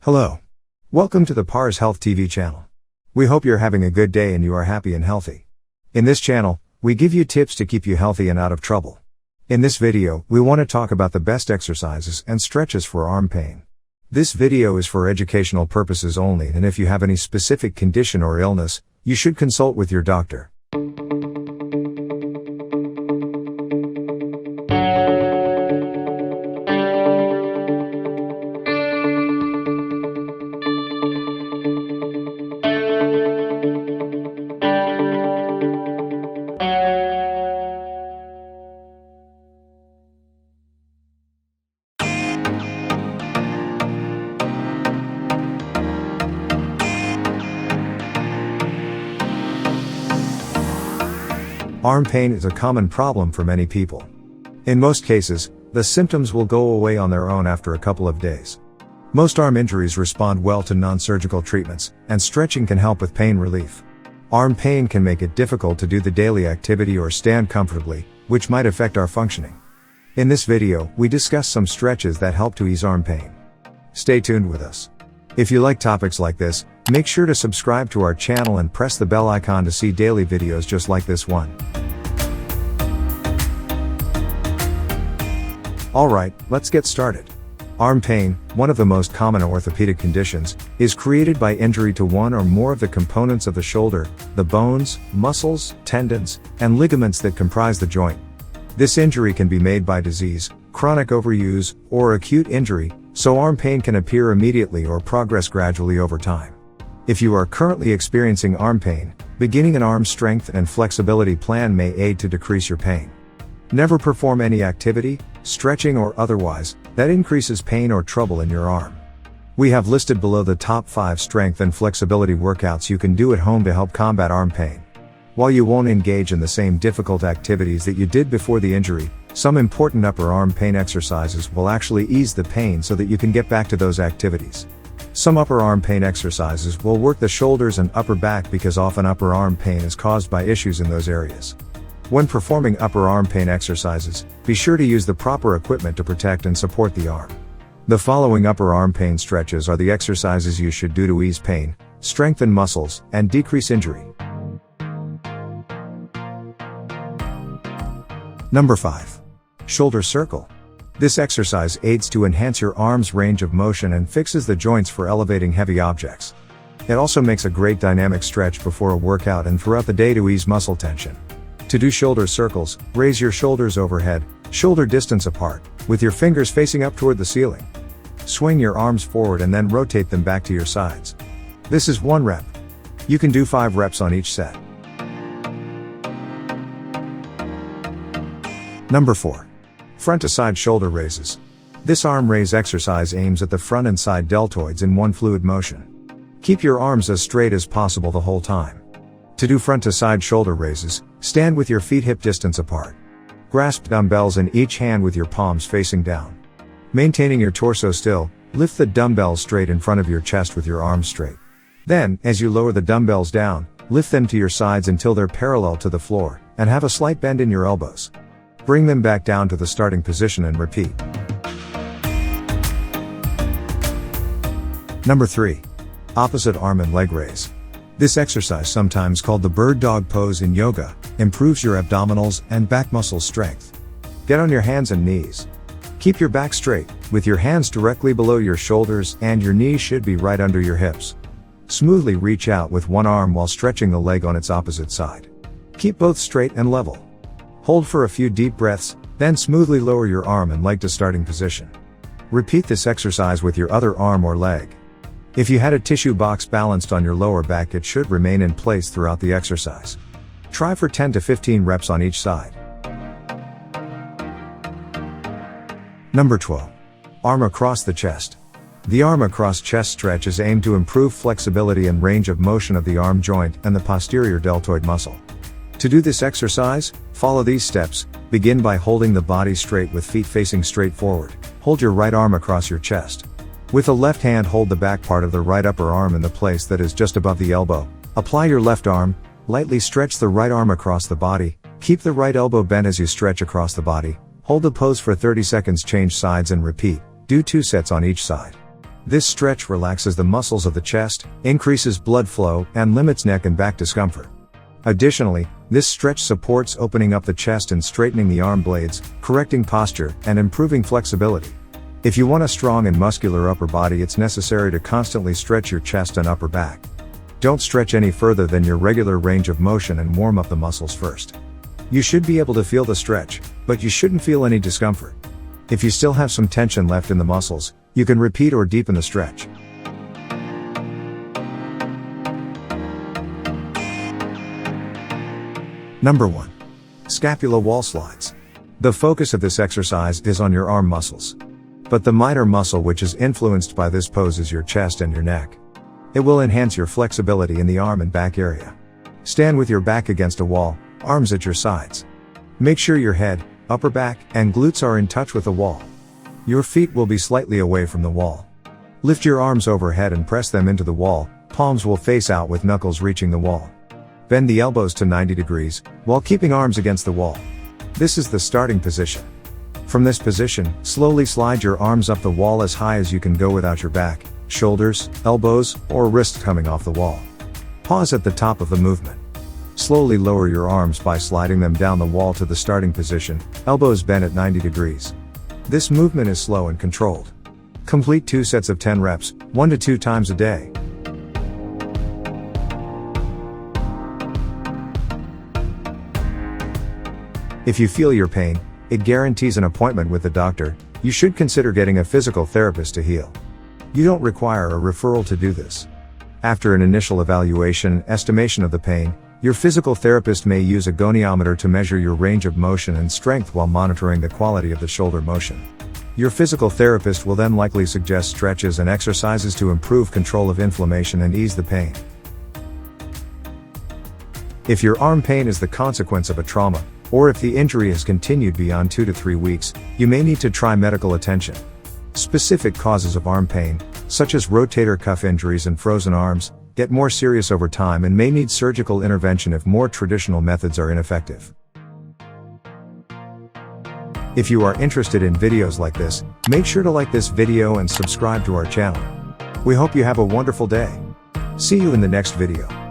Hello. Welcome to the Pars Health TV channel. We hope you're having a good day and you are happy and healthy. In this channel, we give you tips to keep you healthy and out of trouble. In this video, we want to talk about the best exercises and stretches for arm pain. This video is for educational purposes only, and if you have any specific condition or illness, you should consult with your doctor. Arm pain is a common problem for many people. In most cases, the symptoms will go away on their own after a couple of days. Most arm injuries respond well to non-surgical treatments, and stretching can help with pain relief. Arm pain can make it difficult to do the daily activity or stand comfortably, which might affect our functioning. In this video, we discuss some stretches that help to ease arm pain. Stay tuned with us. If you like topics like this, make sure to subscribe to our channel and press the bell icon to see daily videos just like this one. Alright, let's get started. Arm pain, one of the most common orthopedic conditions, is created by injury to one or more of the components of the shoulder, the bones, muscles, tendons, and ligaments that comprise the joint. This injury can be made by disease, chronic overuse, or acute injury, so arm pain can appear immediately or progress gradually over time. If you are currently experiencing arm pain, beginning an arm strength and flexibility plan may aid to decrease your pain. Never perform any activity, stretching or otherwise, that increases pain or trouble in your arm. We have listed below the top 5 strength and flexibility workouts you can do at home to help combat arm pain. While you won't engage in the same difficult activities that you did before the injury, some important upper arm pain exercises will actually ease the pain so that you can get back to those activities. Some upper arm pain exercises will work the shoulders and upper back because often upper arm pain is caused by issues in those areas. When performing upper arm pain exercises, be sure to use the proper equipment to protect and support the arm. The following upper arm pain stretches are the exercises you should do to ease pain, strengthen muscles, and decrease injury. Number 5. Shoulder circle. This exercise aids to enhance your arm's range of motion and fixes the joints for elevating heavy objects. It also makes a great dynamic stretch before a workout and throughout the day to ease muscle tension. To do shoulder circles, raise your shoulders overhead, shoulder distance apart, with your fingers facing up toward the ceiling. Swing your arms forward and then rotate them back to your sides. This is 1 rep. You can do 5 reps on each set. Number 4. Front to side shoulder raises. This arm raise exercise aims at the front and side deltoids in one fluid motion. Keep your arms as straight as possible the whole time. To do front to side shoulder raises, stand with your feet hip distance apart. Grasp dumbbells in each hand with your palms facing down. Maintaining your torso still, lift the dumbbells straight in front of your chest with your arms straight. Then, as you lower the dumbbells down, lift them to your sides until they're parallel to the floor, and have a slight bend in your elbows. Bring them back down to the starting position and repeat. Number 3. Opposite arm and leg raise. This exercise, sometimes called the bird dog pose in yoga, improves your abdominals and back muscle strength. Get on your hands and knees. Keep your back straight, with your hands directly below your shoulders and your knees should be right under your hips. Smoothly reach out with one arm while stretching the leg on its opposite side. Keep both straight and level. Hold for a few deep breaths, then smoothly lower your arm and leg to starting position. Repeat this exercise with your other arm or leg. If you had a tissue box balanced on your lower back, it should remain in place throughout the exercise. Try for 10 to 15 reps on each side. Number 12. Arm across the chest. The arm across chest stretch is aimed to improve flexibility and range of motion of the arm joint and the posterior deltoid muscle. To do this exercise, follow these steps. Begin by holding the body straight with feet facing straight forward. Hold your right arm across your chest. With the left hand, hold the back part of the right upper arm in the place that is just above the elbow. Apply your left arm, lightly stretch the right arm across the body, keep the right elbow bent as you stretch across the body, hold the pose for 30 seconds, change sides and repeat, do 2 sets on each side. This stretch relaxes the muscles of the chest, increases blood flow, and limits neck and back discomfort. Additionally, this stretch supports opening up the chest and straightening the arm blades, correcting posture, and improving flexibility. If you want a strong and muscular upper body, it's necessary to constantly stretch your chest and upper back. Don't stretch any further than your regular range of motion and warm up the muscles first. You should be able to feel the stretch, but you shouldn't feel any discomfort. If you still have some tension left in the muscles, you can repeat or deepen the stretch. Number 1. Scapula wall slides. The focus of this exercise is on your arm muscles. But the minor muscle which is influenced by this pose is your chest and your neck. It will enhance your flexibility in the arm and back area. Stand with your back against a wall, arms at your sides. Make sure your head, upper back, and glutes are in touch with the wall. Your feet will be slightly away from the wall. Lift your arms overhead and press them into the wall, palms will face out with knuckles reaching the wall. Bend the elbows to 90 degrees, while keeping arms against the wall. This is the starting position. From this position, slowly slide your arms up the wall as high as you can go without your back, shoulders, elbows, or wrists coming off the wall. Pause at the top of the movement. Slowly lower your arms by sliding them down the wall to the starting position, elbows bent at 90 degrees. This movement is slow and controlled. Complete 2 sets of 10 reps, 1 to 2 times a day. If you feel your pain, it guarantees an appointment with the doctor. You should consider getting a physical therapist to heal. You don't require a referral to do this. After an initial evaluation, estimation of the pain, your physical therapist may use a goniometer to measure your range of motion and strength while monitoring the quality of the shoulder motion. Your physical therapist will then likely suggest stretches and exercises to improve control of inflammation and ease the pain. If your arm pain is the consequence of a trauma, or if the injury has continued beyond 2 to 3 weeks, you may need to try medical attention. Specific causes of arm pain, such as rotator cuff injuries and frozen arms, get more serious over time and may need surgical intervention if more traditional methods are ineffective. If you are interested in videos like this, make sure to like this video and subscribe to our channel. We hope you have a wonderful day. See you in the next video.